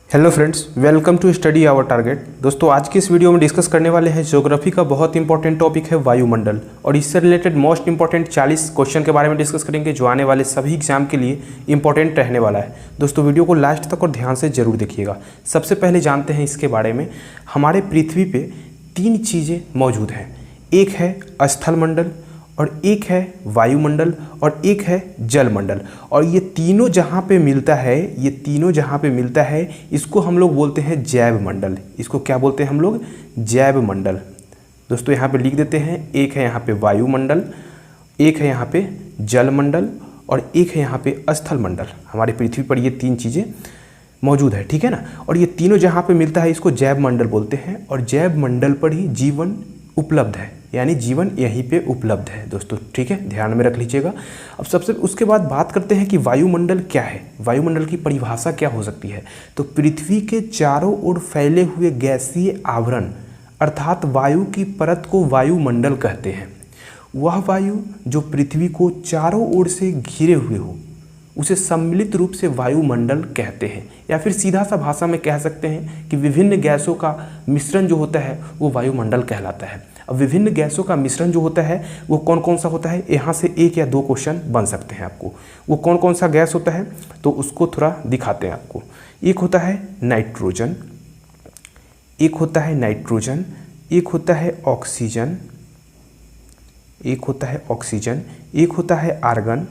Hello friends, welcome to study our target. दोस्तों, आज की इस वीडियो में डिस्कस करने वाले हैं ज्योग्राफी का बहुत इंपॉर्टेंट टॉपिक है वायुमंडल, और इससे रिलेटेड मोस्ट इंपॉर्टेंट 40 क्वेश्चन के बारे में डिस्कस करेंगे जो आने वाले सभी एग्जाम के लिए इंपॉर्टेंट रहने वाला है। दोस्तों, वीडियो को लास्ट तक और ध्यान से जरूर देखिएगा। सबसे पहले जानते हैं इसके बारे में। हमारे पृथ्वी पे 3 चीज़ें मौजूद हैं। एक है स्थल मंडल, और एक है वायुमंडल, और एक है जलमंडल। और ये तीनों जहाँ पे मिलता है, इसको हम लोग बोलते हैं जैव मंडल। इसको क्या बोलते हैं हम लोग? जैव मंडल। दोस्तों, यहाँ पे लिख देते हैं, एक है यहाँ पे वायुमंडल, एक है यहाँ पे जलमंडल, और एक है यहाँ पे स्थल मंडल। हमारे पृथ्वी पर ये 3 चीज़ें मौजूद है, ठीक है ना। और ये तीनों जहाँ पे मिलता है इसको जैव मंडल बोलते हैं, और जैव मंडल पर ही जीवन उपलब्ध है, यानी जीवन यहीं पे उपलब्ध है दोस्तों, ठीक है, ध्यान में रख लीजिएगा। अब सबसे उसके बाद बात करते हैं कि वायुमंडल क्या है, वायुमंडल की परिभाषा क्या हो सकती है। तो पृथ्वी के चारों ओर फैले हुए गैसीय आवरण अर्थात वायु की परत को वायुमंडल कहते हैं। वह वायु जो पृथ्वी को चारों ओर से घिरे हुए हो उसे सम्मिलित रूप से वायुमंडल कहते हैं, या फिर सीधा सा भाषा में कह सकते हैं कि विभिन्न गैसों का मिश्रण जो होता है वो वायुमंडल कहलाता है। अब विभिन्न गैसों का मिश्रण जो होता है वो कौन कौन सा होता है, यहाँ से 1 या 2 क्वेश्चन बन सकते हैं आपको। वो कौन कौन सा गैस होता है तो उसको थोड़ा दिखाते हैं आपको। एक होता है नाइट्रोजन, एक होता है ऑक्सीजन, एक होता है आर्गन,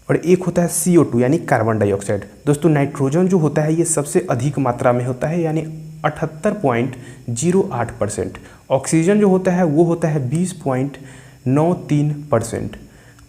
और एक होता है CO2 यानी कार्बन डाइऑक्साइड। दोस्तों, नाइट्रोजन जो होता है ये सबसे अधिक मात्रा में होता है, यानी 78.08%। ऑक्सीजन जो होता है वो होता है 20.93%।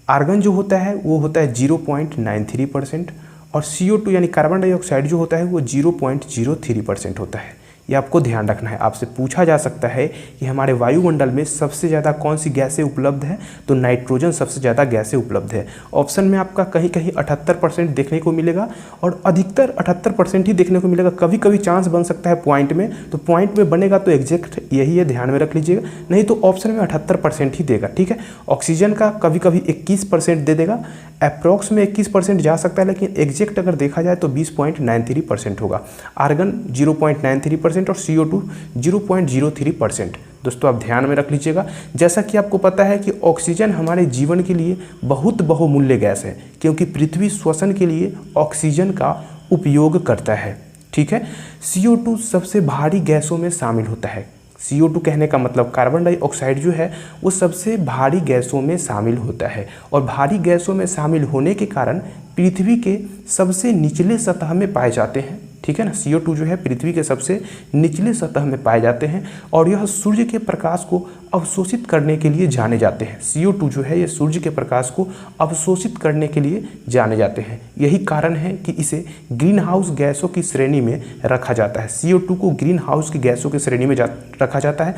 आर्गन जो होता है वो होता है 0.93%, और CO2 यानी कार्बन डाइऑक्साइड जो होता है वो 0.03% होता है। ये आपको ध्यान रखना है। आपसे पूछा जा सकता है कि हमारे वायुमंडल में सबसे ज़्यादा कौन सी गैसें उपलब्ध है, तो नाइट्रोजन सबसे ज़्यादा गैसें उपलब्ध है। ऑप्शन में आपका कहीं कहीं 78% देखने को मिलेगा, और अधिकतर 78% ही देखने को मिलेगा। कभी कभी चांस बन सकता है पॉइंट में, तो पॉइंट में बनेगा तो एग्जैक्ट यही है, ध्यान में रख लीजिएगा। नहीं तो ऑप्शन में 78% ही देगा, ठीक है। ऑक्सीजन का कभी कभी 21% दे देगा, अप्रॉक्स में 21% जा सकता है, लेकिन एग्जैक्ट अगर देखा जाए तो 20.93% होगा। आर्गन 0.93% और CO2 0.03%। दोस्तों, आप ध्यान में रख लीजिएगा। जैसा कि आपको पता है कि ऑक्सीजन हमारे जीवन के लिए बहुत बहुमूल्य गैस है, क्योंकि पृथ्वी श्वसन के लिए ऑक्सीजन का उपयोग करता है, ठीक है। CO2 सबसे भारी गैसों में शामिल होता है। CO2 कहने का मतलब कार्बन डाइऑक्साइड जो है वो सबसे भारी गैसों में शामिल होता है, और भारी गैसों में शामिल होने के कारण पृथ्वी के सबसे निचले सतह में पाए जाते हैं, ठीक है ना। CO2 जो है पृथ्वी के सबसे निचले सतह में पाए जाते हैं, और यह सूर्य के प्रकाश को अवशोषित करने के लिए जाने जाते हैं। CO2 जो है ये सूर्य के प्रकाश को अवशोषित करने के लिए जाने जाते हैं। यही कारण है कि इसे ग्रीन हाउस गैसों की श्रेणी में रखा जाता है। CO2 को ग्रीन हाउस की गैसों की श्रेणी में रखा जाता है।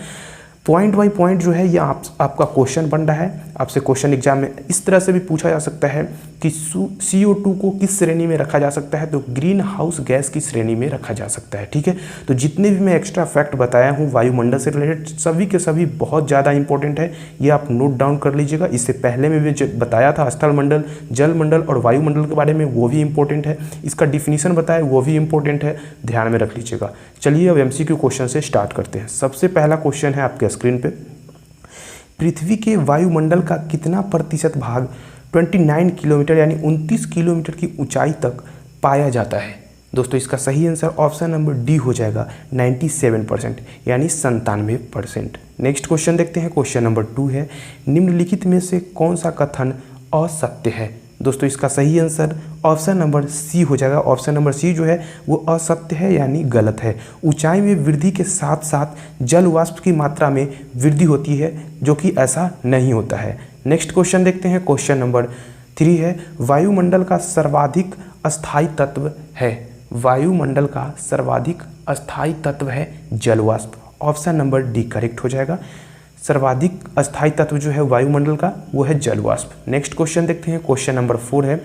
पॉइंट बाई पॉइंट जो है ये आपका क्वेश्चन बन रहा है। आपसे क्वेश्चन एग्जाम में इस तरह से भी पूछा जा सकता है कि CO2 को किस श्रेणी में रखा जा सकता है, तो ग्रीन हाउस गैस की श्रेणी में रखा जा सकता है, ठीक है। तो जितने भी मैं एक्स्ट्रा फैक्ट बताया हूँ वायुमंडल से रिलेटेड, सभी के सभी बहुत ज़्यादा इंपॉर्टेंट है। ये आप नोट डाउन कर लीजिएगा। इससे पहले में भी बताया था स्थल मंडल, जल मंडल और वायुमंडल के बारे में, वो भी इंपॉर्टेंट है। इसका डिफिनीशन बताया वो भी इंपॉर्टेंट है, ध्यान में रख लीजिएगा। चलिए अब MCQ क्वेश्चन से स्टार्ट करते हैं। सबसे पहला क्वेश्चन है आपके स्क्रीन पे, पृथ्वी के वायुमंडल का कितना प्रतिशत भाग 29 किलोमीटर यानी 29 किलोमीटर की ऊंचाई तक पाया जाता है? दोस्तों, इसका सही आंसर ऑप्शन नंबर डी हो जाएगा, 97% यानी 97%। नेक्स्ट क्वेश्चन देखते हैं। क्वेश्चन नंबर 2 है, निम्नलिखित में से कौन सा कथन असत्य है? दोस्तों, इसका सही आंसर ऑप्शन नंबर सी हो जाएगा। ऑप्शन नंबर सी जो है वो असत्य है यानी गलत है। ऊंचाई में वृद्धि के साथ साथ जल वाष्प की मात्रा में वृद्धि होती है, जो कि ऐसा नहीं होता है। नेक्स्ट क्वेश्चन देखते हैं। क्वेश्चन नंबर 3 है, वायुमंडल का सर्वाधिक अस्थायी तत्व है? वायुमंडल का सर्वाधिक अस्थायी तत्व है जल वाष्प। ऑप्शन नंबर डी करेक्ट हो जाएगा। सर्वाधिक अस्थायी तत्व जो है वायुमंडल का वो है जल वाष्प। नेक्स्ट क्वेश्चन देखते हैं। क्वेश्चन नंबर 4 है,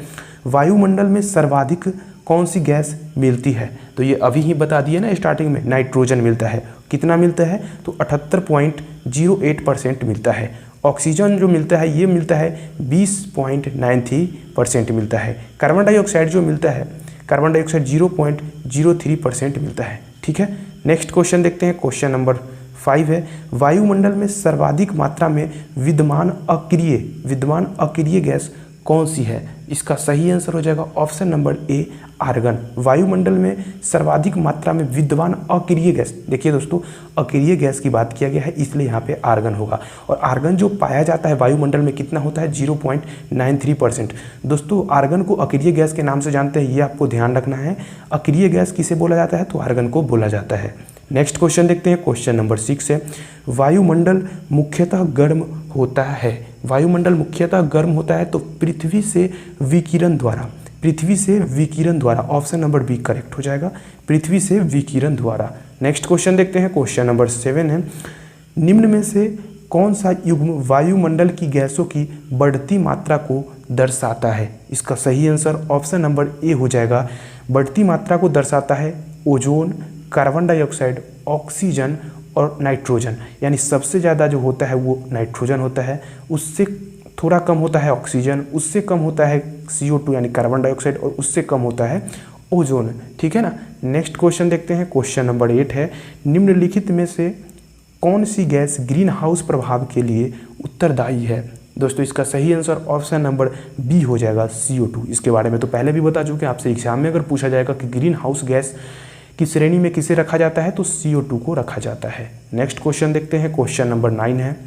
वायुमंडल में सर्वाधिक कौन सी गैस मिलती है? तो ये अभी ही बता दिए ना स्टार्टिंग में, नाइट्रोजन मिलता है। कितना मिलता है? तो 78.08% मिलता है। ऑक्सीजन जो मिलता है ये मिलता है 20.93% मिलता है। कार्बन डाइऑक्साइड जो मिलता है कार्बन डाइऑक्साइड 0.03% मिलता है। ठीक है, नेक्स्ट क्वेश्चन देखते हैं। क्वेश्चन नंबर 5 है, वायुमंडल में सर्वाधिक मात्रा में विद्यमान अक्रिय गैस कौन सी है? इसका सही आंसर हो जाएगा ऑप्शन नंबर ए, आर्गन। वायुमंडल में सर्वाधिक मात्रा में विद्यमान अक्रिय गैस, देखिए दोस्तों अक्रिय गैस की बात किया गया है इसलिए यहाँ पे आर्गन होगा। और आर्गन जो पाया जाता है वायुमंडल में कितना होता है? 0.93%। दोस्तों आर्गन को अक्रिय गैस के नाम से जानते हैं, ये आपको ध्यान रखना है। अक्रिय गैस किसे बोला जाता है? तो आर्गन को बोला जाता है। नेक्स्ट क्वेश्चन देखते हैं। क्वेश्चन नंबर 6 है, वायुमंडल मुख्यतः गर्म होता है। वायुमंडल मुख्यतः गर्म होता है तो पृथ्वी से विकिरण द्वारा, ऑप्शन नंबर बी करेक्ट हो जाएगा, पृथ्वी से विकिरण द्वारा। नेक्स्ट क्वेश्चन देखते हैं। क्वेश्चन नंबर 7 है, निम्न में से कौन सा युग्म वायुमंडल की गैसों की बढ़ती मात्रा को दर्शाता है? इसका सही आंसर ऑप्शन नंबर ए हो जाएगा। बढ़ती मात्रा को दर्शाता है ओजोन, कार्बन डाइऑक्साइड, ऑक्सीजन और नाइट्रोजन। यानी सबसे ज़्यादा जो होता है वो नाइट्रोजन होता है, उससे थोड़ा कम होता है ऑक्सीजन, उससे कम होता है CO2 यानी कार्बन डाइऑक्साइड और उससे कम होता है ओजोन। ठीक है ना। नेक्स्ट क्वेश्चन देखते हैं। क्वेश्चन नंबर 8 है, निम्नलिखित में से कौन सी गैस ग्रीन हाउस प्रभाव के लिए उत्तरदायी है? दोस्तों इसका सही आंसर ऑप्शन नंबर बी हो जाएगा, CO2। इसके बारे में तो पहले भी बता चुके हैं, आपसे एग्जाम में अगर पूछा जाएगा कि ग्रीन हाउस गैस की श्रेणी में किसे रखा जाता है तो CO2 को रखा जाता है। नेक्स्ट क्वेश्चन देखते हैं। क्वेश्चन नंबर 9 है,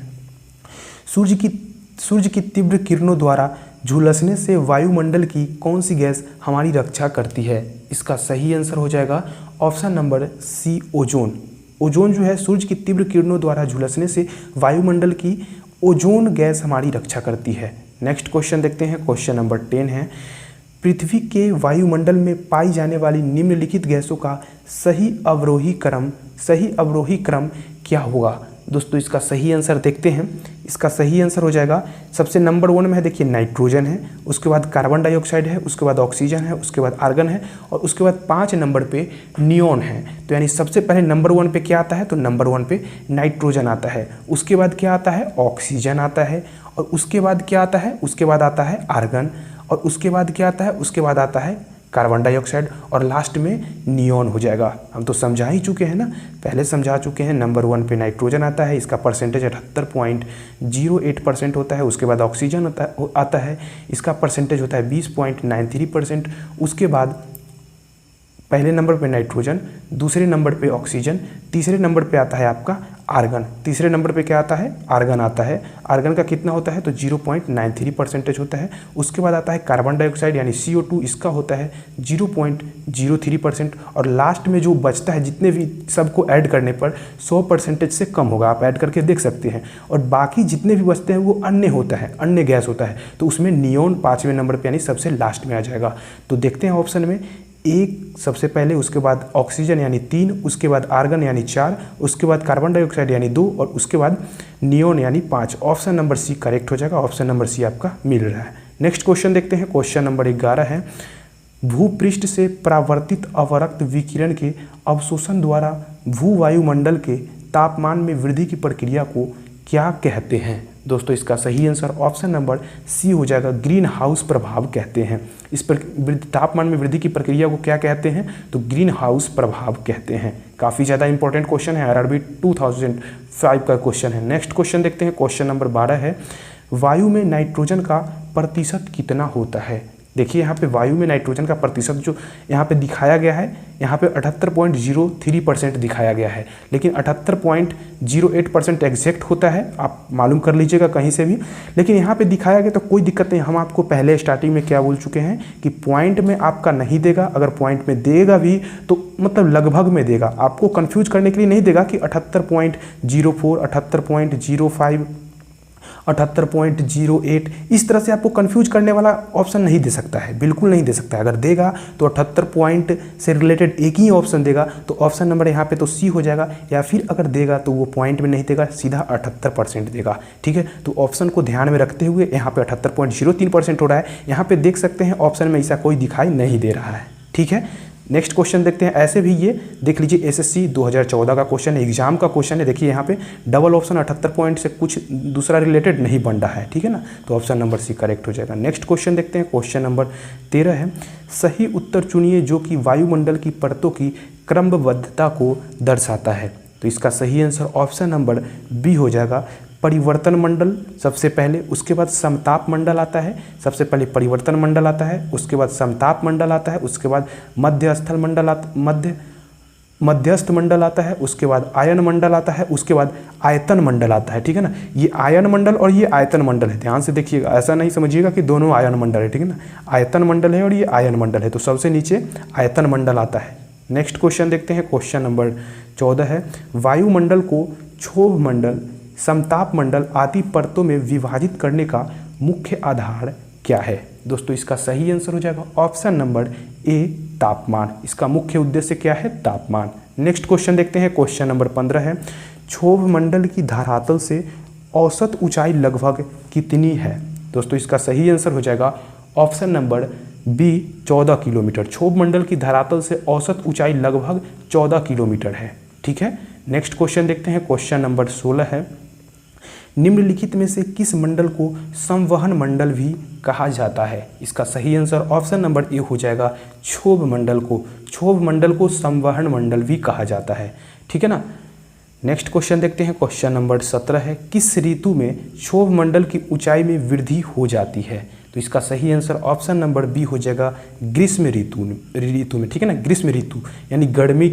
सूर्य की तीव्र किरणों द्वारा झुलसने से वायुमंडल की कौन सी गैस हमारी रक्षा करती है? इसका सही आंसर हो जाएगा option number C, ozone. Ozone जो है सूर्य की तीव्र किरणों द्वारा झुलसने से वायुमंडल की ओजोन गैस हमारी रक्षा करती है। नेक्स्ट क्वेश्चन देखते हैं। क्वेश्चन नंबर 10 है, पृथ्वी के वायुमंडल में पाई जाने वाली निम्नलिखित गैसों का सही अवरोही क्रम क्या होगा? दोस्तों इसका सही आंसर देखते हैं। इसका सही आंसर हो जाएगा, सबसे नंबर 1 में है देखिए नाइट्रोजन है, उसके बाद कार्बन डाइऑक्साइड है, उसके बाद ऑक्सीजन है, उसके बाद आर्गन है और उसके बाद 5 नंबर पे नियोन है। तो यानी सबसे पहले नंबर 1 पे क्या आता है? तो नंबर 1 पे नाइट्रोजन आता है, उसके बाद क्या आता है? ऑक्सीजन आता है और उसके बाद क्या आता है? उसके बाद आता है आर्गन और उसके बाद क्या आता है? उसके बाद आता है कार्बन डाइऑक्साइड और लास्ट में नियोन हो जाएगा। हम तो समझा ही चुके हैं ना, पहले समझा चुके हैं। नंबर 1 पे नाइट्रोजन आता है, इसका परसेंटेज 78.08% होता है। उसके बाद ऑक्सीजन आता है, इसका परसेंटेज होता है 20.93%। उसके बाद पहले नंबर पे नाइट्रोजन, दूसरे नंबर पे ऑक्सीजन, तीसरे नंबर पे आता है आपका आर्गन, तीसरे नंबर पे क्या आता है? आर्गन आता है। आर्गन का कितना होता है? तो 0.93% होता है। उसके बाद आता है कार्बन डाइऑक्साइड यानी CO2, इसका होता है 0.03% और लास्ट में जो बचता है जितने भी सबको ऐड करने पर 100% से कम होगा, आप ऐड करके देख सकते हैं। और बाकी जितने भी बचते हैं वो अन्य होता है, अन्य गैस होता है। तो उसमें नियोन 5वें नंबर पर यानी सबसे लास्ट में आ जाएगा। तो देखते हैं ऑप्शन में, 1 सबसे पहले, उसके बाद ऑक्सीजन यानी 3, उसके बाद आर्गन यानी 4, उसके बाद कार्बन डाइऑक्साइड यानी 2 और उसके बाद नियोन यानी 5। ऑप्शन नंबर सी करेक्ट हो जाएगा, ऑप्शन नंबर सी आपका मिल रहा है। नेक्स्ट क्वेश्चन देखते हैं। क्वेश्चन नंबर 11 है, भूपृष्ठ से परावर्तित अवरक्त विकिरण के अवशोषण द्वारा भूवायुमंडल के तापमान में वृद्धि की प्रक्रिया को क्या कहते हैं? दोस्तों इसका सही आंसर ऑप्शन नंबर सी हो जाएगा, ग्रीन हाउस प्रभाव कहते हैं। इस पर तापमान में वृद्धि की प्रक्रिया को क्या कहते हैं? तो ग्रीन हाउस प्रभाव कहते हैं। काफ़ी ज़्यादा इंपॉर्टेंट क्वेश्चन है, RRB 2005 का क्वेश्चन है। नेक्स्ट क्वेश्चन देखते हैं। क्वेश्चन नंबर 12 है, वायु में नाइट्रोजन का प्रतिशत कितना होता है? देखिए यहाँ पे वायु में नाइट्रोजन का प्रतिशत जो यहाँ पे दिखाया गया है, यहाँ पे 78.03% दिखाया गया है, लेकिन 78.08% एग्जैक्ट होता है, आप मालूम कर लीजिएगा कहीं से भी। लेकिन यहाँ पे दिखाया गया तो कोई दिक्कत नहीं, हम आपको पहले स्टार्टिंग में क्या बोल चुके हैं कि पॉइंट में आपका नहीं देगा, अगर पॉइंट में देगा भी तो मतलब लगभग में देगा, आपको कन्फ्यूज करने के लिए नहीं देगा कि 78.04, 78.05, 78.08 इस तरह से आपको कंफ्यूज करने वाला ऑप्शन नहीं दे सकता है, बिल्कुल नहीं दे सकता है। अगर देगा तो 78 पॉइंट से रिलेटेड एक ही ऑप्शन देगा, तो ऑप्शन नंबर यहाँ पे तो सी हो जाएगा, या फिर अगर देगा तो वो पॉइंट में नहीं देगा, सीधा 78% देगा। ठीक है, तो ऑप्शन को ध्यान में रखते हुए यहाँ पे 78.03% हो रहा है। यहाँ पे देख सकते हैं ऑप्शन में ऐसा कोई दिखाई नहीं दे रहा है। ठीक है, नेक्स्ट क्वेश्चन देखते हैं। ऐसे भी ये देख लीजिए एसएससी 2014 का क्वेश्चन है, एग्जाम का क्वेश्चन है। देखिए यहाँ पे डबल ऑप्शन 78 पॉइंट से कुछ दूसरा रिलेटेड नहीं बन रहा है, ठीक है ना, तो ऑप्शन नंबर सी करेक्ट हो जाएगा। नेक्स्ट क्वेश्चन देखते हैं, क्वेश्चन नंबर 13 है, सही उत्तर चुनिए जो कि वायुमंडल की परतों की क्रमबद्धता को दर्शाता है। तो इसका सही आंसर ऑप्शन नंबर बी हो जाएगा, परिवर्तन मंडल सबसे पहले, उसके बाद समताप मंडल आता है। सबसे पहले परिवर्तन मंडल आता है, उसके बाद समताप मंडल आता है, उसके बाद मध्यस्थल मंडल मध्यस्थ मंडल आता है, उसके बाद आयन मंडल आता है, उसके बाद आयतन मंडल आता है, ठीक है ना। ये आयन मंडल और ये आयतन मंडल है, ध्यान से देखिएगा, ऐसा नहीं समझिएगा कि दोनों आयन मंडल है, ठीक है ना। आयतन मंडल है और ये आयन मंडल है, तो सबसे नीचे आयतन मंडल आता है। नेक्स्ट क्वेश्चन देखते हैं, क्वेश्चन नंबर 14 है, वायुमंडल को क्षोभ मंडल, समताप मंडल आदि परतों में विभाजित करने का मुख्य आधार क्या है। दोस्तों इसका सही आंसर हो जाएगा ऑप्शन नंबर ए, तापमान। इसका मुख्य उद्देश्य क्या है, तापमान। नेक्स्ट क्वेश्चन देखते हैं, क्वेश्चन नंबर 15 है, क्षोभ मंडल की धरातल से औसत ऊंचाई लगभग कितनी है। दोस्तों इसका सही आंसर हो जाएगा ऑप्शन नंबर बी, 14 किलोमीटर। क्षोभ मंडल की धरातल से औसत ऊंचाई लगभग 14 किलोमीटर है, ठीक है। नेक्स्ट क्वेश्चन देखते हैं, क्वेश्चन नंबर 16 है, निम्नलिखित में से किस मंडल को संवहन मंडल भी कहा जाता है। इसका सही आंसर ऑप्शन नंबर ए हो जाएगा, क्षोभ मंडल को। क्षोभ मंडल को संवहन मंडल भी कहा जाता है, ठीक है ना। नेक्स्ट क्वेश्चन देखते हैं, क्वेश्चन नंबर 17 है, किस ऋतु में क्षोभ मंडल की ऊंचाई में वृद्धि हो जाती है। तो इसका सही आंसर ऑप्शन नंबर बी हो जाएगा, ग्रीष्म ऋतु में, ठीक है ना। ग्रीष्म ऋतु यानी गर्मी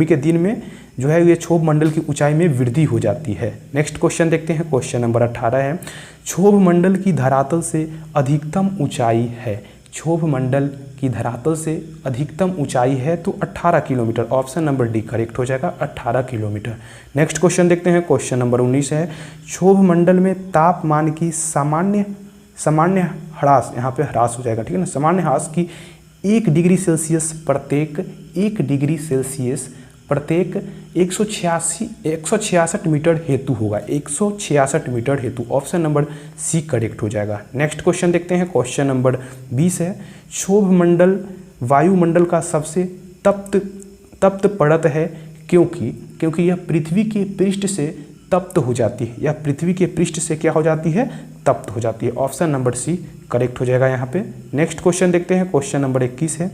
के दिन में जो है ये क्षोभ मंडल की ऊंचाई में वृद्धि हो जाती है। नेक्स्ट क्वेश्चन देखते हैं, क्वेश्चन नंबर 18 है, क्षोभ मंडल की धरातल से अधिकतम ऊंचाई है। क्षोभ मंडल की धरातल से अधिकतम ऊंचाई है तो 18 kilometre. Option number D correct हो जाएगा, 18 किलोमीटर। नेक्स्ट क्वेश्चन देखते हैं, क्वेश्चन नंबर 19 है, क्षोभ मंडल में तापमान की सामान्य ह्रास, यहाँ पे ह्रास हो जाएगा, ठीक है ना, सामान्य ह्रास की 1 डिग्री सेल्सियस प्रत्येक 166 मीटर हेतु होगा, 166 मीटर हेतु। ऑप्शन नंबर सी करेक्ट हो जाएगा। नेक्स्ट क्वेश्चन देखते हैं, क्वेश्चन नंबर 20 है, क्षोभ मंडल वायुमंडल का सबसे तप्त परत है क्योंकि यह पृथ्वी के पृष्ठ से तप्त हो जाती है, या पृथ्वी के पृष्ठ से क्या हो जाती है, तप्त हो जाती है। ऑप्शन नंबर सी करेक्ट हो जाएगा यहाँ पे। नेक्स्ट क्वेश्चन देखते हैं, क्वेश्चन नंबर 21 है,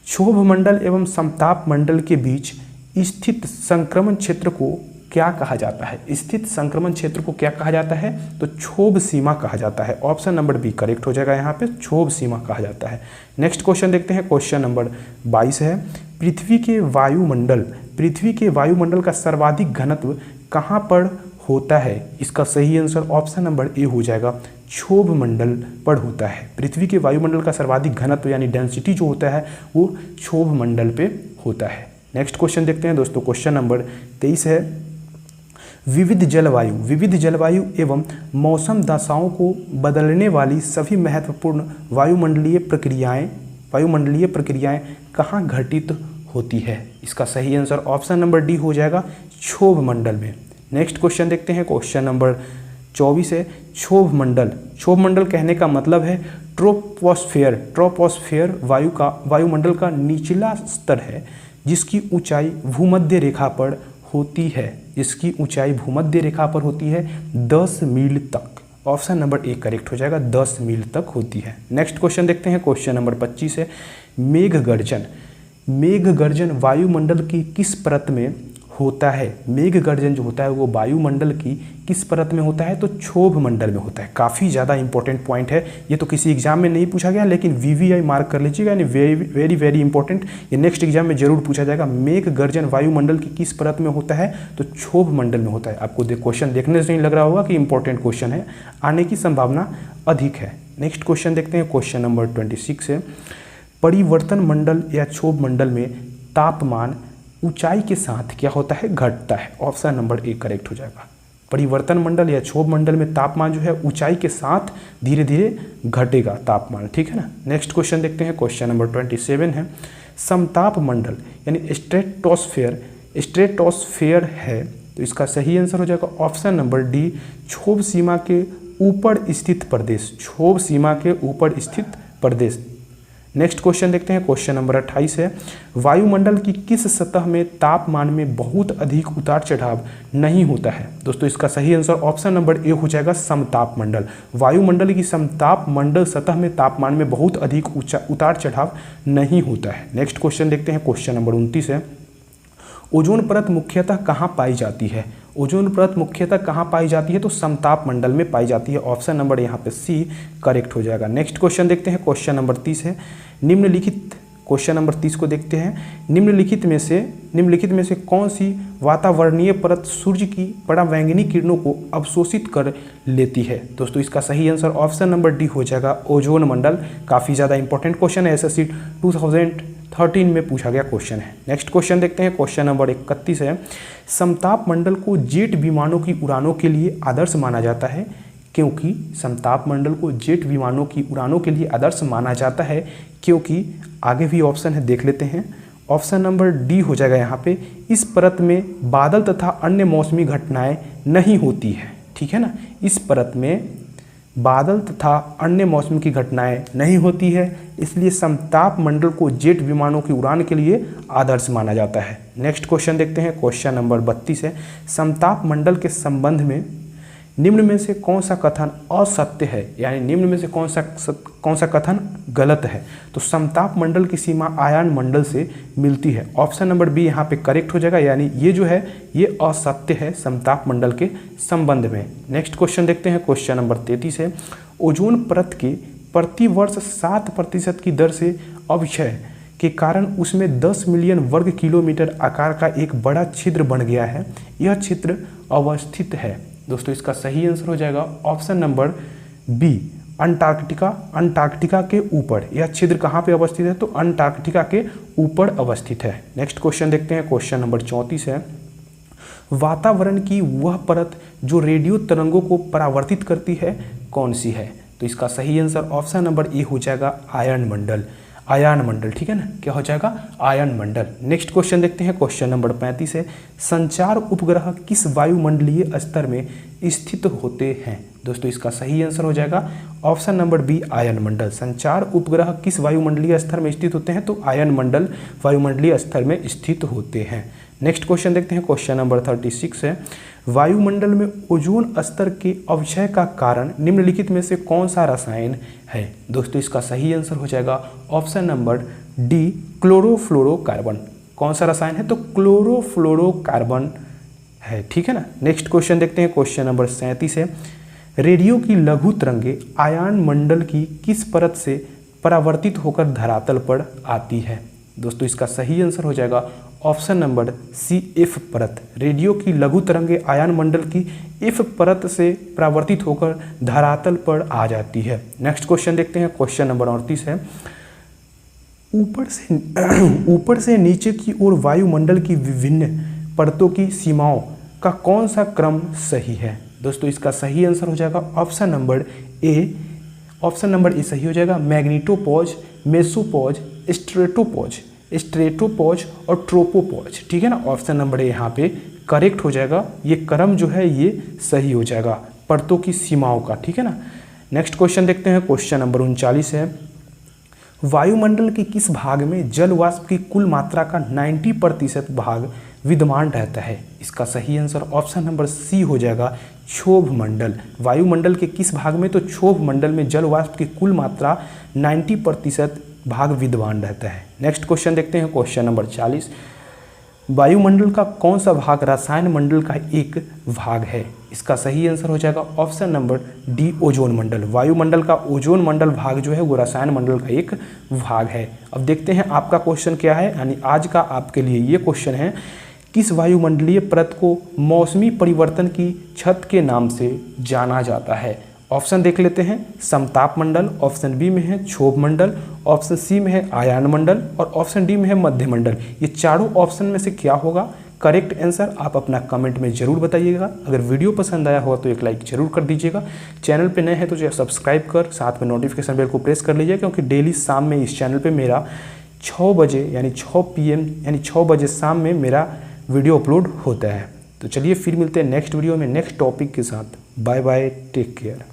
क्षोभ मंडल एवं समताप मंडल के बीच स्थित संक्रमण क्षेत्र को क्या कहा जाता है। स्थित संक्रमण क्षेत्र को क्या कहा जाता है, तो क्षोभ सीमा कहा जाता है। ऑप्शन नंबर बी करेक्ट हो जाएगा यहाँ पे, क्षोभ सीमा कहा जाता है। नेक्स्ट क्वेश्चन देखते हैं, क्वेश्चन नंबर 22 है, पृथ्वी के वायुमंडल का सर्वाधिक घनत्व कहाँ पर होता है। इसका सही आंसर ऑप्शन नंबर ए हो जाएगा, क्षोभ मंडल पर होता है। पृथ्वी के वायुमंडल का सर्वाधिक घनत्व यानी डेंसिटी जो होता है वो क्षोभ मंडल पे होता है। नेक्स्ट क्वेश्चन देखते हैं दोस्तों, क्वेश्चन नंबर 23 है, विविध जलवायु एवं मौसम दशाओं को बदलने वाली सभी महत्वपूर्ण वायुमंडलीय प्रक्रियाएं कहाँ घटित होती है। इसका सही आंसर ऑप्शन नंबर डी हो जाएगा, क्षोभ मंडल में। नेक्स्ट क्वेश्चन देखते हैं, क्वेश्चन नंबर 24 है, क्षोभ मंडल कहने का मतलब है ट्रोपोस्फेयर वायुमंडल का निचला स्तर है जिसकी ऊंचाई भूमध्य रेखा पर होती है 10 मील तक। ऑप्शन नंबर ए करेक्ट हो जाएगा, 10 मील तक होती है। नेक्स्ट क्वेश्चन देखते हैं, क्वेश्चन नंबर 25 है, मेघगर्जन वायुमंडल की किस परत में होता है। मेघगर्जन जो होता है वो वायुमंडल की किस परत में होता है, तो क्षोभ मंडल में होता है। काफ़ी ज़्यादा इंपॉर्टेंट पॉइंट है, ये तो किसी एग्जाम में नहीं पूछा गया लेकिन VVI मार्क कर लीजिएगा, यानी वेरी इंपॉर्टेंट, ये नेक्स्ट एग्जाम में जरूर पूछा जाएगा। मेघगर्जन वायुमंडल की किस परत में होता है, तो क्षोभ मंडल में होता है। आपको क्वेश्चन देखने से नहीं लग रहा होगा कि इंपॉर्टेंट क्वेश्चन है, आने की संभावना अधिक है। नेक्स्ट क्वेश्चन देखते हैं, क्वेश्चन नंबर 26 है, परिवर्तन मंडल या क्षोभ मंडल में तापमान ऊंचाई के साथ क्या होता है, घटता है। ऑप्शन नंबर ए करेक्ट हो जाएगा। परिवर्तन मंडल या क्षोभ मंडल में तापमान जो है ऊंचाई के साथ धीरे धीरे घटेगा तापमान, ठीक है ना। नेक्स्ट क्वेश्चन देखते हैं, क्वेश्चन नंबर 27 है, समताप मंडल यानी स्ट्रेटोस्फेयर है, तो इसका सही आंसर हो जाएगा ऑप्शन नंबर डी, क्षोभ सीमा के ऊपर स्थित प्रदेश। नेक्स्ट क्वेश्चन देखते हैं, क्वेश्चन नंबर 28 है, वायुमंडल की किस सतह में तापमान में बहुत अधिक उतार चढ़ाव नहीं होता है? दोस्तों इसका सही आंसर ऑप्शन नंबर ए हो जाएगा, समताप मंडल। वायुमंडल की समताप मंडल सतह में तापमान में बहुत अधिक उतार चढ़ाव नहीं होता है। नेक्स्ट क्वेश्चन देखते हैं, क्वेश्चन नंबर 29 है, ओजोन परत मुख्यतः कहाँ पाई जाती है? ओजोन परत मुख्यतः कहाँ पाई जाती है? तो समताप मंडल में पाई जाती है। ऑप्शन नंबर यहाँ पे सी करेक्ट हो जाएगा। नेक्स्ट क्वेश्चन देखते हैं, क्वेश्चन नंबर 30 है, निम्नलिखित, क्वेश्चन नंबर 30 को देखते हैं, निम्नलिखित में से कौन सी वातावरणीय परत सूर्य की परावैंगनी किरणों को अवशोषित कर लेती है? दोस्तों इसका सही आंसर ऑप्शन नंबर डी हो जाएगा, ओजोन मंडल। काफ़ी ज़्यादा इंपॉर्टेंट क्वेश्चन है, एसएससी 2013 में पूछा गया क्वेश्चन है। नेक्स्ट क्वेश्चन देखते हैं, क्वेश्चन नंबर 31 है, समताप मंडल को जेट विमानों की उड़ानों के लिए आदर्श माना जाता है क्योंकि समताप मंडल को जेट विमानों की उड़ानों के लिए आदर्श माना जाता है क्योंकि, आगे भी ऑप्शन है देख लेते हैं, ऑप्शन नंबर डी हो जाएगा यहाँ पे, इस परत में बादल तथा अन्य मौसमी घटनाएं नहीं होती है। ठीक है ना, इस परत में बादल तथा अन्य मौसम की घटनाएं नहीं होती है, इसलिए समताप मंडल को जेट विमानों की उड़ान के लिए आदर्श माना जाता है। नेक्स्ट क्वेश्चन देखते हैं, क्वेश्चन नंबर 32 है, समताप मंडल के संबंध में निम्न में से कौन सा कथन असत्य है, यानी निम्न में से कौन सा कथन गलत है? तो समताप मंडल की सीमा आयन मंडल से मिलती है। ऑप्शन नंबर बी यहाँ पे करेक्ट हो जाएगा, यानी ये जो है ये असत्य है समताप मंडल के संबंध में। नेक्स्ट क्वेश्चन देखते हैं, क्वेश्चन नंबर 33 है, ओजोन परत के प्रतिवर्ष 7% की दर से अवक्षय के कारण उसमें 10 मिलियन वर्ग किलोमीटर आकार का एक बड़ा छिद्र बन गया है, यह छिद्र अवस्थित है। दोस्तों इसका सही आंसर हो जाएगा ऑप्शन नंबर बी, अंटार्कटिका के ऊपर। यह छिद्र कहाँ पे अवस्थित है? तो अंटार्कटिका के ऊपर अवस्थित है। नेक्स्ट क्वेश्चन देखते हैं, क्वेश्चन नंबर 34 है, वातावरण की वह परत जो रेडियो तरंगों को परावर्तित करती है कौन सी है? तो इसका सही आंसर ऑप्शन नंबर ए हो जाएगा, आयन मंडल। आयन मंडल, ठीक है ना, क्या हो जाएगा? आयन मंडल। नेक्स्ट क्वेश्चन देखते हैं, क्वेश्चन नंबर 35 है, संचार उपग्रह किस वायुमंडलीय स्तर में स्थित होते हैं? दोस्तों इसका सही आंसर हो जाएगा ऑप्शन नंबर बी, आयन मंडल। संचार उपग्रह किस वायुमंडलीय स्तर में स्थित होते हैं? तो आयन मंडल वायुमंडलीय स्तर में स्थित होते हैं। नेक्स्ट क्वेश्चन देखते हैं, क्वेश्चन नंबर 36 है, वायुमंडल में ओजोन स्तर के अवक्षय का कारण निम्नलिखित में से कौन सा रसायन है? दोस्तों इसका सही आंसर हो जाएगा ऑप्शन नंबर डी, क्लोरोफ्लोरोकार्बन। कौन सा रसायन है? तो क्लोरोफ्लोरोकार्बन है, ठीक है ना। नेक्स्ट क्वेश्चन देखते हैं, क्वेश्चन नंबर 37 है, रेडियो की लघु तरंगे आयन मंडल की किस परत से परावर्तित होकर धरातल पर आती है? दोस्तों इसका सही आंसर हो जाएगा ऑप्शन नंबर सी, एफ परत। रेडियो की लघु तरंगे आयन मंडल की एफ परत से परावर्तित होकर धरातल पर आ जाती है। नेक्स्ट क्वेश्चन देखते हैं, क्वेश्चन नंबर 38 है, ऊपर से नीचे की ओर वायुमंडल की विभिन्न परतों की सीमाओं का कौन सा क्रम सही है? दोस्तों इसका सही आंसर हो जाएगा option number A, option number A सही हो जाएगा, मैग्नीटोपॉज, मेसोपॉज, स्ट्रेटोपॉज और ट्रोपोपॉज, ठीक है ना। ऑप्शन नंबर ए यहाँ पे करेक्ट हो जाएगा, ये क्रम जो है ये सही हो जाएगा परतों की सीमाओं का, ठीक है ना। नेक्स्ट क्वेश्चन देखते हैं, क्वेश्चन नंबर 39 है, वायुमंडल के किस भाग में जल वाष्प की कुल मात्रा का 90% भाग विद्यमान रहता है? इसका सही आंसर ऑप्शन नंबर सी हो जाएगा, क्षोभ मंडल। वायुमंडल के किस भाग में? तो क्षोभ मंडल में जल वाष्प की कुल मात्रा 90% भाग विद्यमान रहता है। नेक्स्ट क्वेश्चन देखते हैं, क्वेश्चन नंबर 40, वायुमंडल का कौन सा भाग रसायन मंडल का एक भाग है? इसका सही आंसर हो जाएगा ऑप्शन नंबर डी, ओजोन मंडल। वायुमंडल का ओजोन मंडल भाग जो है वो रसायन मंडल का एक भाग है। अब देखते हैं आपका क्वेश्चन क्या है, यानी आज का आपके लिए ये क्वेश्चन है, किस वायुमंडलीय परत को मौसमी परिवर्तन की छत के नाम से जाना जाता है? ऑप्शन देख लेते हैं, समताप मंडल, ऑप्शन बी में है क्षोभ मंडल, ऑप्शन सी में है आयन मंडल और ऑप्शन डी में है मध्य मंडल। ये चारों ऑप्शन में से क्या होगा करेक्ट आंसर? आप अपना कमेंट में जरूर बताइएगा। अगर वीडियो पसंद आया होगा तो एक लाइक जरूर कर दीजिएगा। चैनल पे नए हैं तो सब्सक्राइब कर साथ में नोटिफिकेशन बेल को प्रेस कर लीजिए, क्योंकि डेली शाम में इस चैनल पर मेरा 6 बजे यानी 6 PM यानी 6 बजे शाम में मेरा वीडियो अपलोड होता है। तो चलिए फिर मिलते हैं नेक्स्ट वीडियो में नेक्स्ट टॉपिक के साथ। Bye bye, take care.